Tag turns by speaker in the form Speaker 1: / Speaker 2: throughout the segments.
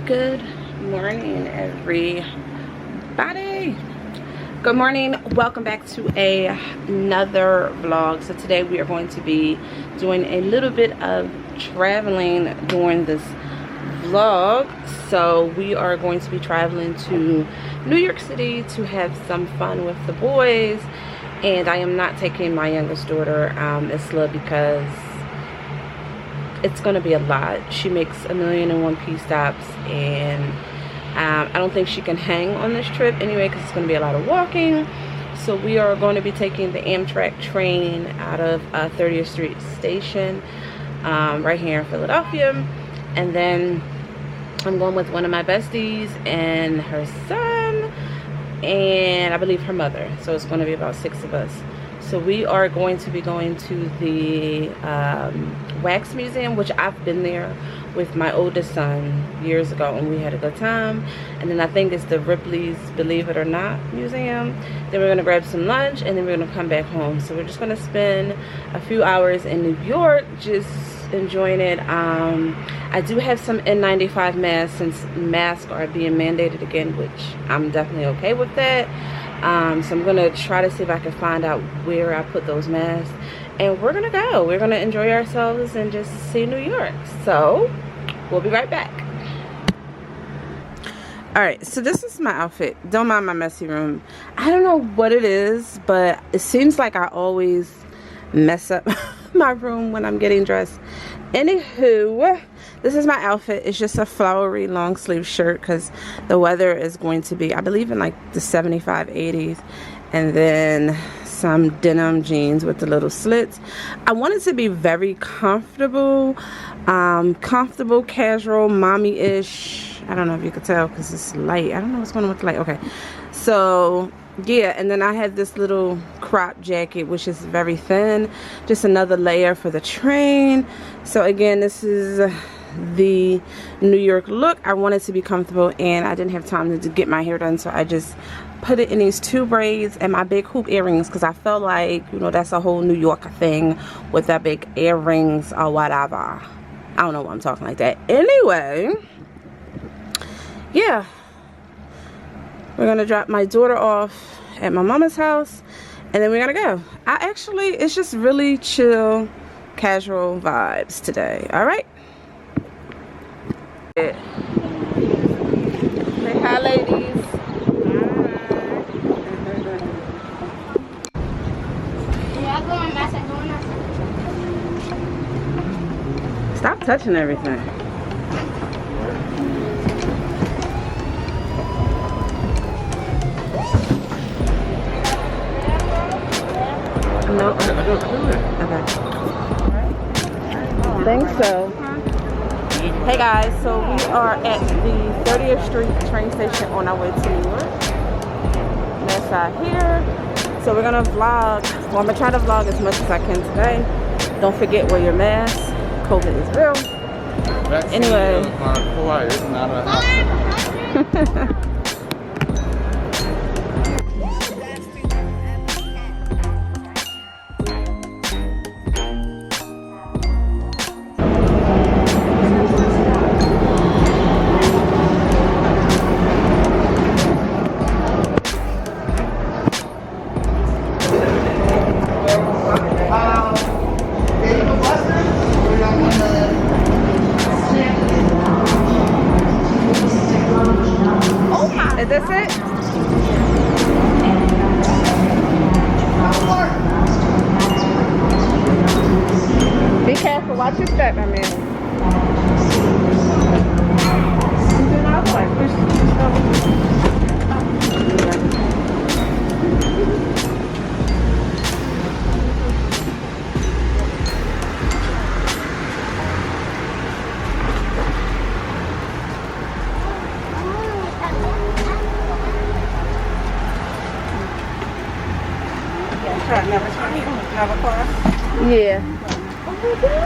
Speaker 1: Good morning, everybody. Good morning. Welcome back to another vlog. So today we are going to be doing a little bit of traveling during this vlog. So we are going to be traveling to New York City to have some fun with the boys. And I am not taking my youngest daughter, Isla, because it's going to be a lot. She makes 1,000,001 piece stops, and I don't think she can hang on this trip anyway because it's going to be a lot of walking. So we are going to be taking the Amtrak train out of 30th Street Station right here in Philadelphia. And then I'm going with one of my besties and her son and I believe her mother. So it's going to be about 6 of us. So we are going to be going to the wax museum, which I've been there with my oldest son years ago and we had a good time. And then I think it's the Ripley's Believe It or Not museum. Then we're gonna grab some lunch and then we're gonna come back home. So we're just gonna spend a few hours in New York just enjoying it. I do have some N95 masks since masks are being mandated again, which I'm definitely okay with that. So I'm gonna try to see if I can find out where I put those masks, and we're gonna go. We're gonna enjoy ourselves and just see New York. So we'll be right back. All right, so this is my outfit. Don't mind my messy room. I don't know what it is, but it seems like I always mess up my room when I'm getting dressed. Anywho, this is my outfit. It's just a flowery long sleeve shirt because the weather is going to be, I believe, in like the 75, 80s. And then some denim jeans with the little slits. I want it to be very comfortable, comfortable, casual, mommy-ish. I don't know if you could tell because it's light. I don't know what's going on with the light. Okay, so yeah, and then I had this little crop jacket which is very thin, just another layer for the train. So again, this is the New York look. I wanted to be comfortable and I didn't have time to get my hair done, so I just put it in these 2 braids and my big hoop earrings because I felt like, you know, that's a whole New York thing with that big earrings or whatever. I don't know why I'm talking like that. Anyway, yeah, we're gonna drop my daughter off at my mama's house and then we're gonna go. It's just really chill, casual vibes today. All right. Say hi, ladies. Stop touching everything. No. Okay. Think so. Hey guys, so we are at the 30th Street train station on our way to New York. That's side here. So we're gonna vlog. Well, I'm gonna try to vlog as much as I can today. Don't forget, wear your mask. COVID is real. Anyway. Is this it? Be careful, watch your step, my man. Never cross? Yeah. Oh my God!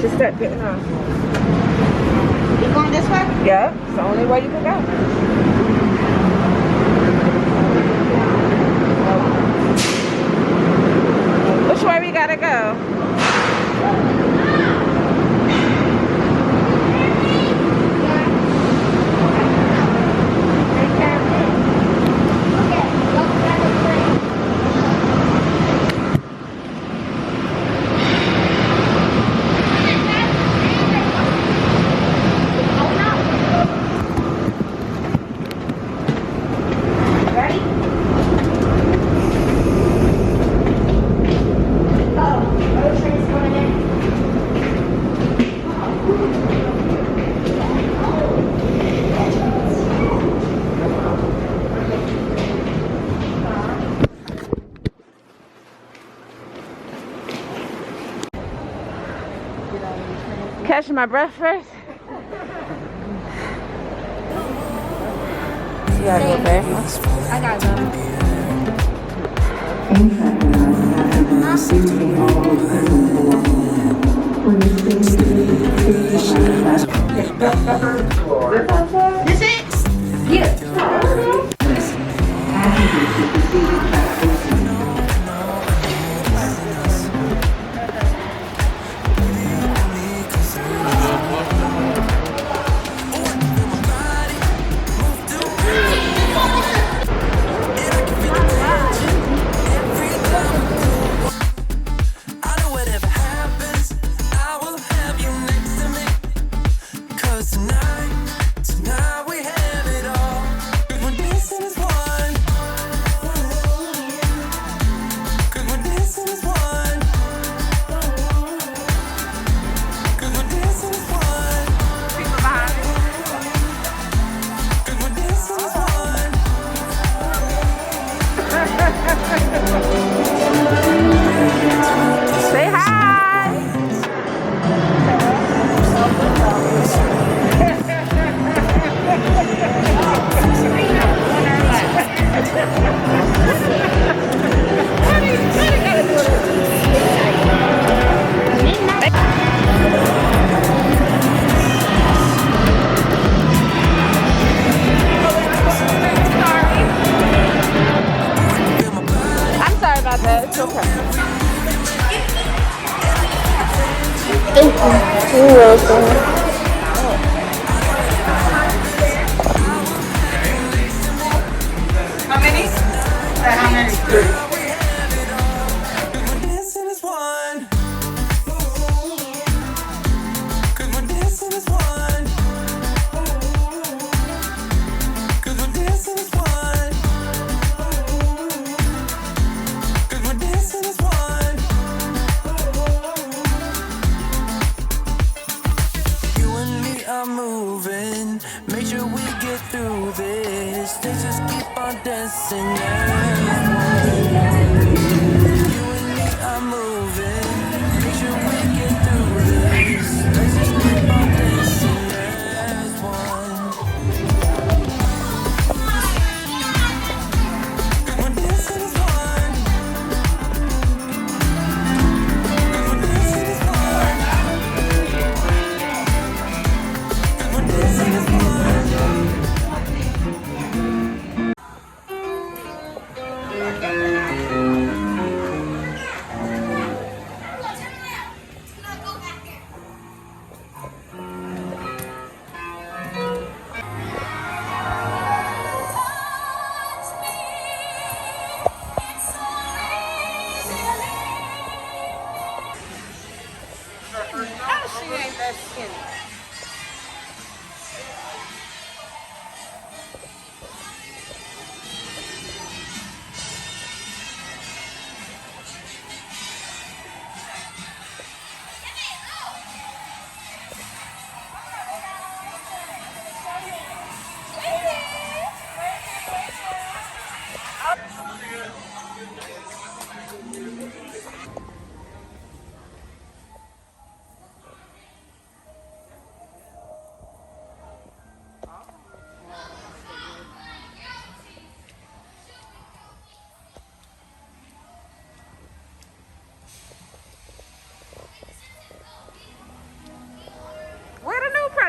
Speaker 1: Just start getting on.
Speaker 2: You going this way?
Speaker 1: Yeah, it's the only way you can go. Which way we gotta go? Catch my breath first. You gotta go back.
Speaker 2: I gotta go. This it? Yeah.
Speaker 1: Say hi. I'm sorry about that. It's okay.
Speaker 3: Thank you. You're welcome.
Speaker 2: How many? How many?
Speaker 4: Moving, make sure we get through this. Let's just keep on dancing.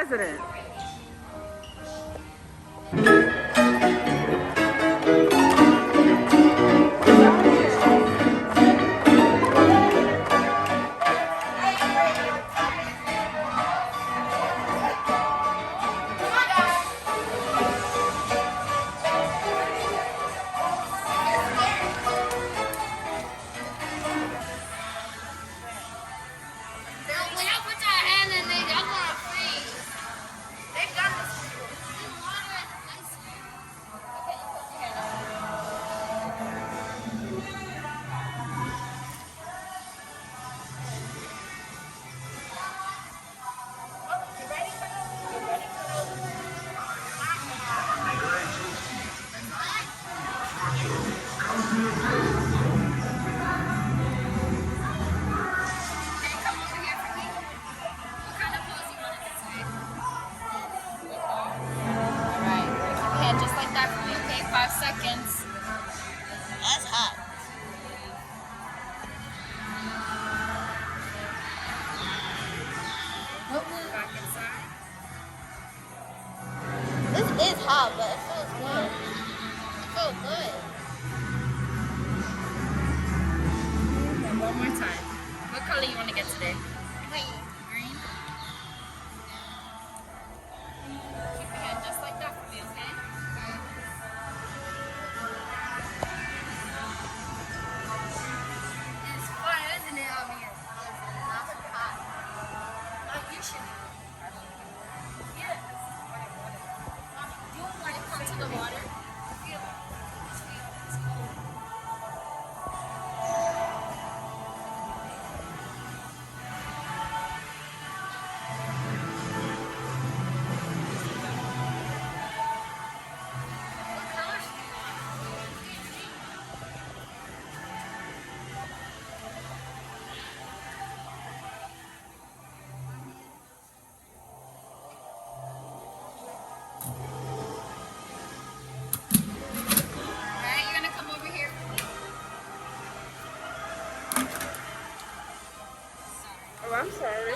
Speaker 1: president.
Speaker 2: Just like that for me, okay? 5 seconds. That's hot. Back inside. This is hot, but it feels good. It feels good.
Speaker 4: And one more time. What color you want to get today?
Speaker 2: Green.
Speaker 4: Green? Keep your hand just like that for me, okay?
Speaker 2: It's fun, isn't it, over here? It's not so hot. Like you should. Yes. You want to come to the water? Feel it. It's cold. What colors do you want?
Speaker 4: Alright, you're gonna come over here.
Speaker 1: Oh, I'm sorry.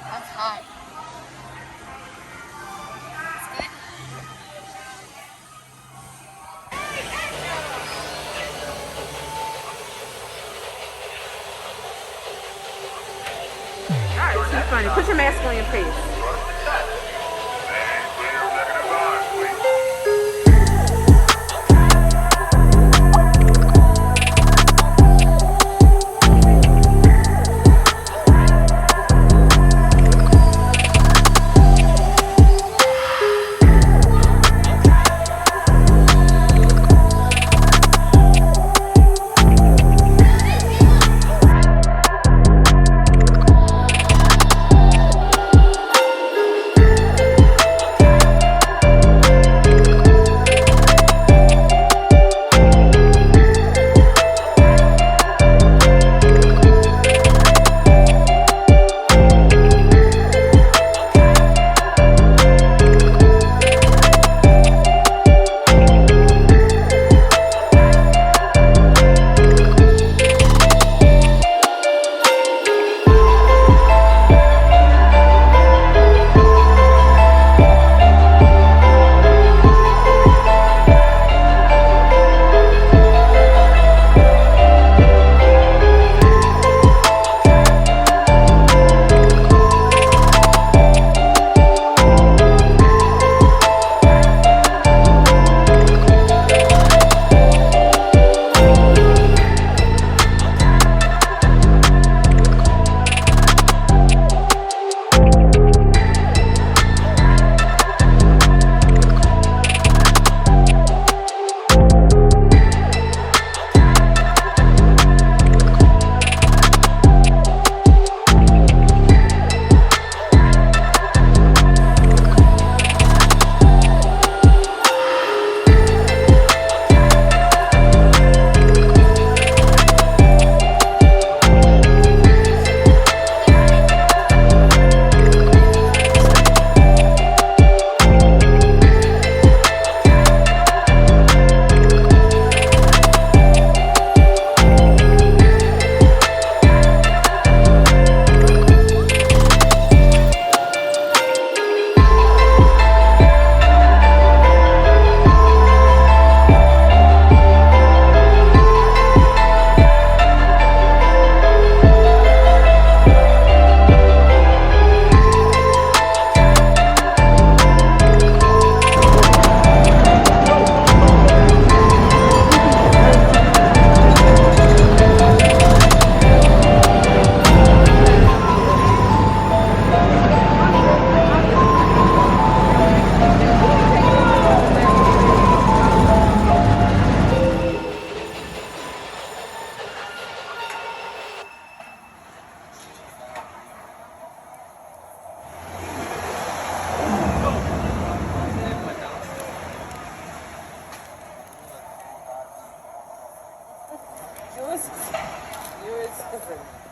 Speaker 2: That's hot.
Speaker 1: Alright, so funny. Put your mask on your face. You're a